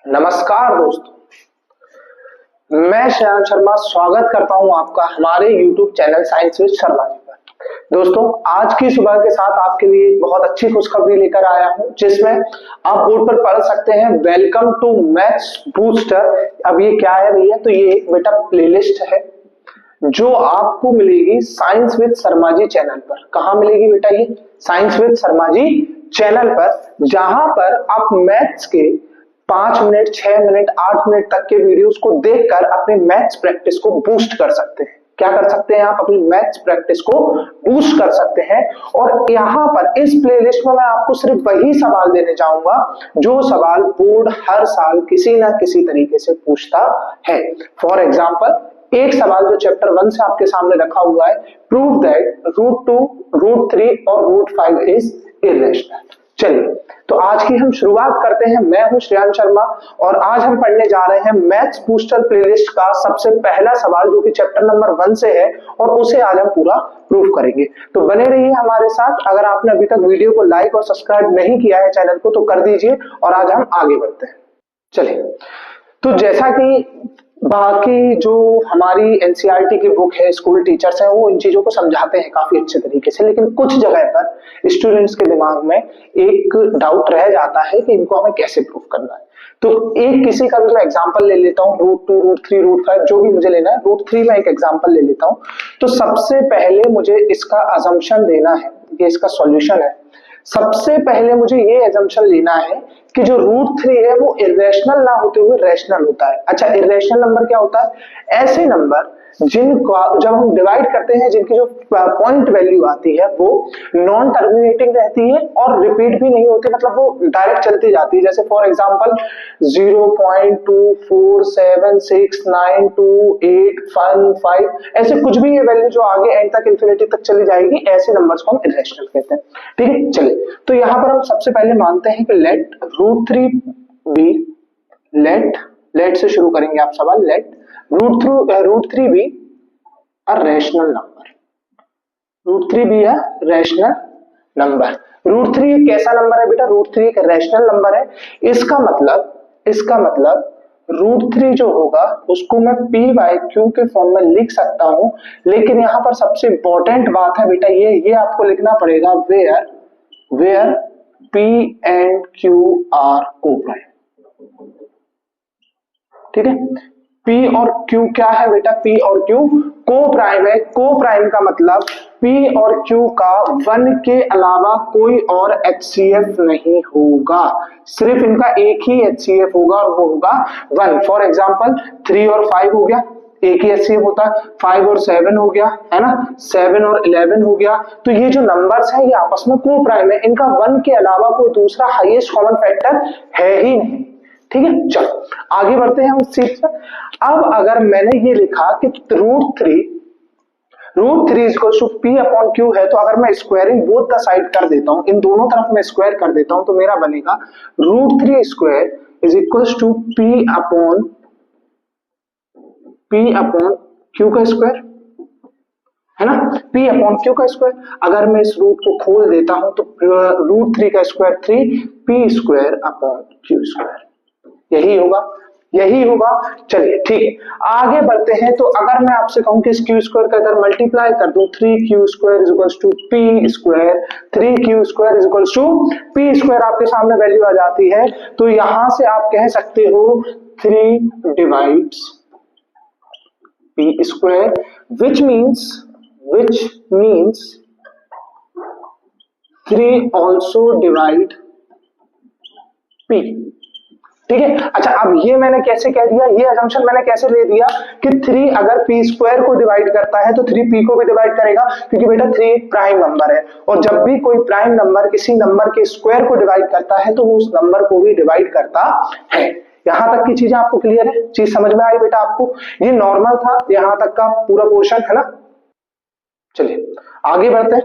नमस्कार दोस्तों, मैं श्रेयांश शर्मा स्वागत करता हूं आपका हमारे YouTube channel science with Sharma ji पर। दोस्तों, आज की सुबह के साथ आपके लिए एक बहुत अच्छी खुशखबरी लेकर आया हूं, जिसमें आप बोर्ड पर पढ़ सकते हैं वेलकम टू मैथ्स बूस्टर। अब ये क्या है भैया? तो ये बेटा प्लेलिस्ट है जो आपको मिलेगी science with Sharma ji channel पर। कहाँ मिलेगी बेटा? ये science with Sharma ji channel पर, जहां पर आप मैथ्स के 5 मिनट, 6 मिनट, 8 मिनट तक के वीडियोस को देखकर अपनी मैथ्स प्रैक्टिस को बूस्ट कर सकते हैं। क्या कर सकते हैं? आप अपनी मैथ्स प्रैक्टिस को बूस्ट कर सकते हैं। और यहाँ पर इस प्लेलिस्ट में मैं आपको सिर्फ वही सवाल देने जाऊंगा जो सवाल बोर्ड हर साल किसी ना किसी तरीके से पूछता है। फॉर एग्जाम्पल, एक सवाल जो चैप्टर 1 से आपके सामने रखा हुआ है, प्रूव दैट √2, √3 और √5 इज इर्रेशनल। चलिए, तो आज की हम शुरुआत करते हैं। मैं हूं श्रेयांश शर्मा और आज हम पढ़ने जा रहे हैं मैथ्स बूस्टर प्लेलिस्ट का सबसे पहला सवाल, जो कि चैप्टर नंबर 1 से है, और उसे आज हम पूरा प्रूव करेंगे। तो बने रहिए हमारे साथ। अगर आपने अभी तक वीडियो को लाइक और सब्सक्राइब नहीं किया है चैनल को, तो कर दीजिए और आज हम आगे बढ़ते हैं। चलिए, तो जैसा कि बाकी जो हमारी एनसीईआरटी की बुक है, स्कूल टीचर्स हैं, वो इन चीजों को समझाते हैं काफी अच्छे तरीके से, लेकिन कुछ जगह पर स्टूडेंट्स के दिमाग में एक डाउट रह जाता है कि इनको हमें कैसे प्रूव करना है। तो एक किसी का भी मैं एग्जांपल ले लेता हूँ, √2, √3, √5, जो भी मुझे लेना है। √3 में एक एग्जांपल ले लेता हूँ। तो सबसे पहले मुझे इसका असम्पशन देना है, ये इसका सॉल्यूशन है। सबसे पहले मुझे ये असम्पशन लेना है कि जो √3 है वो इरेशनल ना होते हुए रैशनल होता है। अच्छा, इरेशनल नंबर क्या होता है? ऐसे नंबर जिनको जब हम डिवाइड करते हैं, जिनकी जो पॉइंट वैल्यू आती है वो नॉन टर्मिनेटिंग रहती है और रिपीट भी नहीं होती, मतलब वो डायरेक्ट चलती जाती है। जैसे फॉर एग्जांपल 0.247692815, ऐसे कुछ भी ये वैल्यू जो आगे एंड तक इंफिनिटी तक चली जाएगी, ऐसे नंबर्स को हम इरेशनल कहते हैं। ठीक है, चलिए, तो यहाँ पर हम सबसे पहले मानते हैं कि लेट √3 बी, लेट से शुरू करेंगे आप सवाल। Let √3 be a rational number. √3 be a rational number. √3 एक कैसा नंबर है बेटा? √3 एक रैशनल नंबर है। इसका मतलब √3 जो होगा उसको मैं p/q के फॉर्म में लिख सकता हूं, लेकिन यहां पर सबसे इंपॉर्टेंट बात है बेटा, ये आपको लिखना पड़ेगा where p and q are coprime. ठीक है, P और Q क्या है बेटा? P और Q कोप्राइम है। कोप्राइम का मतलब P और Q का 1 के अलावा कोई और HCF नहीं होगा, सिर्फ इनका एक ही HCF होगा और वो होगा 1। फॉर एग्जांपल 3 और 5 हो गया, एक ही HCF होता है। 5 और 7 हो गया, है ना? 7 और 11 हो गया। तो ये जो नंबर्स हैं ये आपस में कोप्राइम है, इनका 1 के अलावा कोई दूसरा हाईएस्ट कॉमन फैक्टर है ही नहीं। ठीक है, चलो आगे बढ़ते हैं उस चीज पर। अब अगर मैंने ये लिखा कि √3 इक्वल टू p/q है, तो अगर मैं स्क्वायरिंग बोथ द साइड कर देता हूं, इन दोनों तरफ मैं स्क्वायर कर देता हूं, तो मेरा बनेगा √3 square is equal to p/q का स्क्वायर, है ना? p/q का स्क्वायर। अगर मैं इस रूट को खोल देता हूं तो √3 का स्क्वायर 3 p²/q², यही होगा। चलिए ठीक है, आगे बढ़ते हैं। तो अगर मैं आपसे कहूं कि इस q² का इधर मल्टीप्लाई कर दूं, 3q² p², 3q² p² आपके सामने वैल्यू आ जाती है। तो यहां से आप कह सकते हो 3 divides p², which means 3 also divide p। ठीक है, अच्छा, अब ये मैंने कैसे कह दिया, ये असम्पशन मैंने कैसे ले दिया कि 3 अगर p² को डिवाइड करता है तो 3p को भी डिवाइड करेगा, क्योंकि बेटा 3 एक प्राइम नंबर है, और जब भी कोई प्राइम नंबर किसी नंबर के स्क्वायर को डिवाइड करता है तो वो उस नंबर को भी डिवाइड करता है। यहां तक की चीजें आपको क्लियर है? चीज समझ में आई बेटा आपको? ये नॉर्मल था यहां तक का पूरा पोर्शन, है ना? चलिए आगे बढ़ते हैं।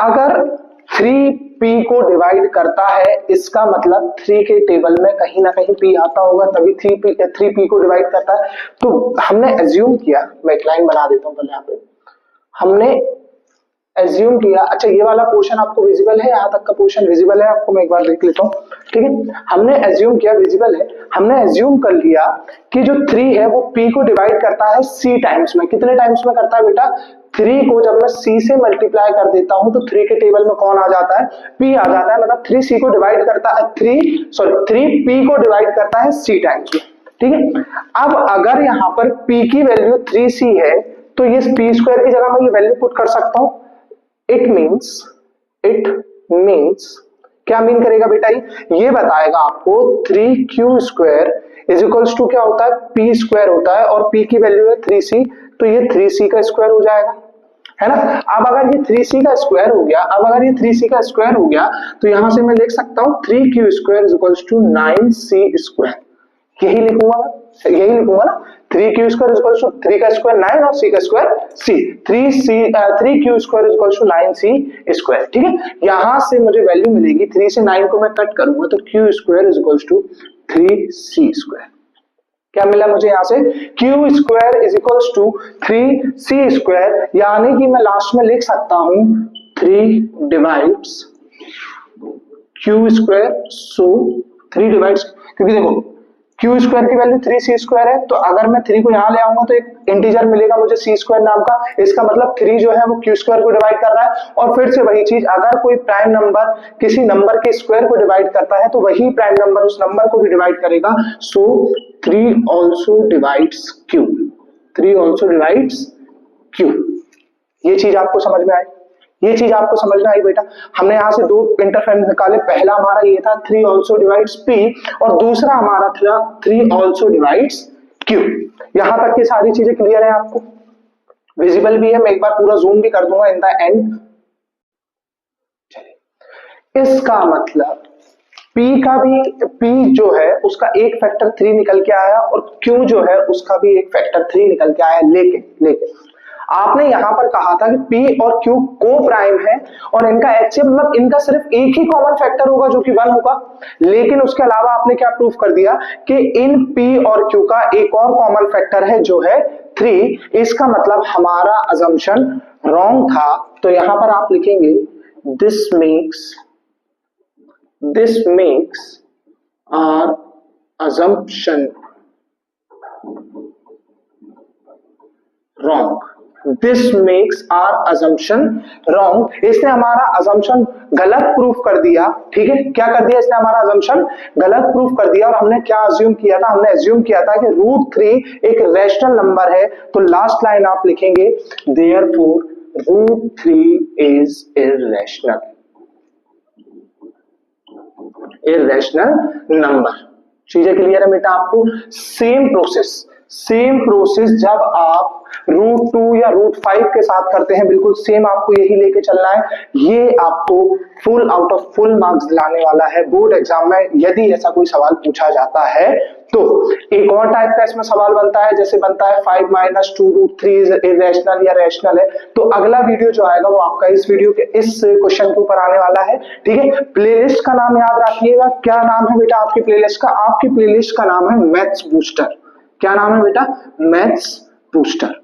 अगर 3p को डिवाइड करता है, इसका मतलब 3 के टेबल में कहीं ना कहीं p आता होगा, तभी 3p को डिवाइड करता है। तो हमने एज्यूम किया, मैं एक लाइन बना देता हूं पहले यहाँ पे, हमने एज्यूम किया। अच्छा, ये वाला पोर्शन आपको विजिबल है? यहाँ तक का पोर्शन विजिबल है आपको? मैं एक बार देख लेता हूँ। ठीक है, हमने एज्यूम किया विजिबल है। हमने एज्यूम कर लिया कि जो 3 है वो p को डिवाइड करता है c टाइम्स में। कितने टाइम्स में करता है बेटा? 3 को जब मैं c से मल्टीप्लाई कर देता हूं तो 3 के टेबल में कौन आ जाता है? p आ जाता है। मतलब 3c को डिवाइड करता है 3p को डिवाइड करता है c टाइम्स में। ठीक है, अब अगर यहां पर p की वैल्यू 3c है तो ये p स्क्वायर की जगह मैं ये वैल्यू पुट कर सकता हूं। इट मीन्स क्या मीन करेगा बेटा? ये बताएगा आपको 3q square is equals to क्या होता है? p स्क्वायर होता है और p की वैल्यू है 3c, तो ये 3c का स्क्वायर हो जाएगा, है ना। अब अगर ये 3c का स्क्वायर हो गया, तो यहां से मैं लिख सकता हूं 3q square is equals to 9c square. यही लिखूंगा ना, 3q square is equals to 3 का स्क्वायर 9 और c का square c, 3q square is equals to 9c square. ठीक है, यहां से मुझे वैल्यू मिलेगी 3 से 9 को मैं कट करूंगा तो q square is equals to 3c square. क्या मिला मुझे यहां से? q square is equals to 3c square, यानी कि मैं लास्ट में लिख सकता हूं 3 divides q square, so 3 divides, क्योंकि देखो q स्क्वायर की वैल्यू 3c स्क्वायर है, तो अगर मैं 3 को यहां ले आऊंगा तो एक इंटीजर मिलेगा मुझे c स्क्वायर नाम का। इसका मतलब 3 जो है वो q स्क्वायर को डिवाइड कर रहा है। और फिर से वही चीज, अगर कोई प्राइम नंबर किसी नंबर के स्क्वायर को डिवाइड करता है तो वही प्राइम नंबर उस नंबर को भी डिवाइड करेगा। सो 3 ऑल्सो डिवाइड्स q। ये चीज आपको समझ में आई? बेटा, हमने यहां से 2 इंटरफेरेंस निकाले। पहला हमारा ये था 3 ऑल्सो डिवाइड्स p और दूसरा हमारा था 3 ऑल्सो डिवाइड्स q। यहां तक की सारी चीजें क्लियर है आपको? विजिबल भी है, मैं एक बार पूरा जूम भी कर दूंगा इन द एंड। चलिए, इसका मतलब p जो है उसका एक फैक्टर 3 निकल के आया और q जो है उसका भी एक फैक्टर 3 निकल के आया। लेकिन आपने यहां पर कहा था कि p और q को प्राइम है और इनका HCF मतलब इनका सिर्फ एक ही कॉमन फैक्टर होगा जो कि 1 होगा। लेकिन उसके अलावा आपने क्या प्रूफ कर दिया कि इन p और q का एक और कॉमन फैक्टर है जो है 3। इसका मतलब हमारा अजम्पशन रॉन्ग था। तो यहां पर आप लिखेंगे this makes our assumption wrong। This makes our assumption wrong। इसने हमारा assumption गलत प्रूफ कर दिया। ठीक है, क्या कर दिया इसने? हमारा assumption गलत प्रूफ कर दिया। और हमने क्या अज्यूम किया था? हमने अज्यूम किया था कि √3 एक रैशनल नंबर है। तो लास्ट लाइन आप लिखेंगे therefore √3 is irrational number। चीजें क्लियर है बेटा आपको? सेम प्रोसेस जब आप √2 या √5 के साथ करते हैं, बिल्कुल सेम आपको यही लेके चलना है। ये आपको full out of full marks दिलाने वाला है बोर्ड एग्जाम में यदि ऐसा कोई सवाल पूछा जाता है तो। एक और टाइप का इसमें सवाल बनता है, जैसे बनता है 5 - 2√3 इरेशनल या रैशनल है। तो अगला वीडियो जो आएगा वो आपका इस वीडियो के इस क्वेश्चन के ऊपर आने वाला है। ठीक है, प्लेलिस्ट का नाम याद रखिएगा। क्या नाम है बेटा आपकी प्लेलिस्ट का? आपकी प्लेलिस्ट का नाम है मैथ्स बूस्टर। क्या नाम है बेटा? Maths booster.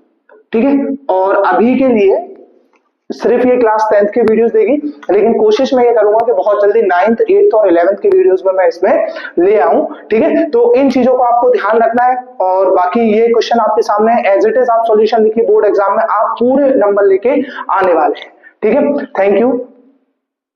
ठीक है, और अभी के लिए सिर्फ ये क्लास 10th के वीडियोस देगी, लेकिन कोशिश मैं ये करूंगा कि बहुत जल्दी 9th, 8th और 11th के वीडियोस में मैं इसमें ले आऊं। ठीक है, तो इन चीजों को आपको ध्यान रखना है। और बाकी ये क्वेश्चन आपके सामने है, एज इट इज आप सॉल्यूशन लिखिए बोर्ड एग्जाम में, आप पूरे नंबर लेके आने वाले हैं। ठीक है, थैंक यू।